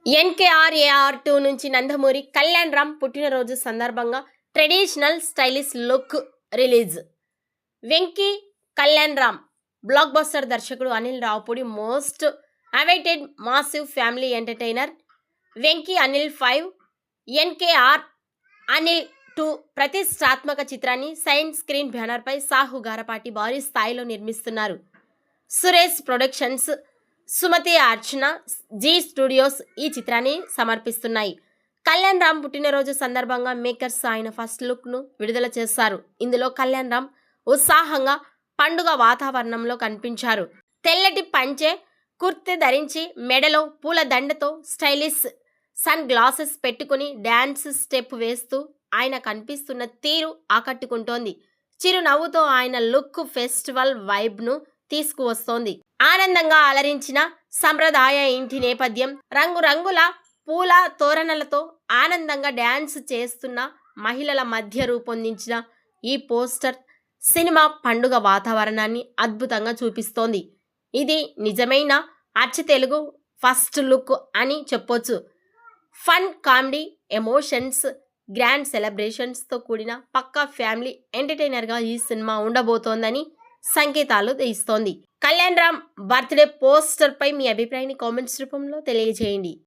ఎన్కేఆర్ఏఆర్2 నుంచి నందమూరి కళ్యాణ్ రామ్ పుట్టినరోజు సందర్భంగా traditional stylish look release. Venky Kalyan Ram blockbuster దర్శకుడు Anil Ravipudi most awaited massive family entertainer Venky Anil 5 NKR Anil 2 ప్రతిష్టాత్మక చిత్రాన్ని సైన్స్ స్క్రీన్ బ్యానర్పై సాహు గారపాటి భారీ స్థాయిలో నిర్మిస్తున్నారు. సురేష్ ప్రొడక్షన్స్, సుమతి అర్చన, జీ స్టూడియోస్ ఈ చిత్రాన్ని సమర్పిస్తున్నాయి. కళ్యాణ్ రామ్ పుట్టినరోజు సందర్భంగా మేకర్స్ ఆయన ఫస్ట్ లుక్ను విడుదల చేశారు. ఇందులో కళ్యాణ్ రామ్ ఉత్సాహంగా పండుగ వాతావరణంలో కనిపించారు. తెల్లటి పంచె కుర్తె ధరించి మెడలో పూల దండతో స్టైలిష్ సన్ గ్లాసెస్ పెట్టుకుని డ్యాన్స్ స్టెప్ వేస్తూ ఆయన కనిపిస్తున్న తీరు ఆకట్టుకుంటోంది. చిరునవ్వుతో ఆయన లుక్ ఫెస్టివల్ వైబ్ను తీసుకువస్తోంది. ఆనందంగా అలరించిన సంప్రదాయ ఇంటి నేపథ్యం, రంగురంగుల పూల తోరణలతో ఆనందంగా డ్యాన్స్ చేస్తున్న మహిళల మధ్య రూపొందించిన ఈ పోస్టర్ సినిమా పండుగ వాతావరణాన్ని అద్భుతంగా చూపిస్తోంది. ఇది నిజమైన అచ్చ తెలుగు ఫస్ట్ లుక్ అని చెప్పొచ్చు. ఫన్, కామెడీ, ఎమోషన్స్, గ్రాండ్ సెలబ్రేషన్స్తో కూడిన పక్కా ఫ్యామిలీ ఎంటర్టైనర్గా ఈ సినిమా ఉండబోతోందని సంకేతాలు ఇస్తోంది. కళ్యాణ్ రామ్ బర్త్డే పోస్టర్పై మీ అభిప్రాయాన్ని కామెంట్స్ రూపంలో తెలియజేయండి.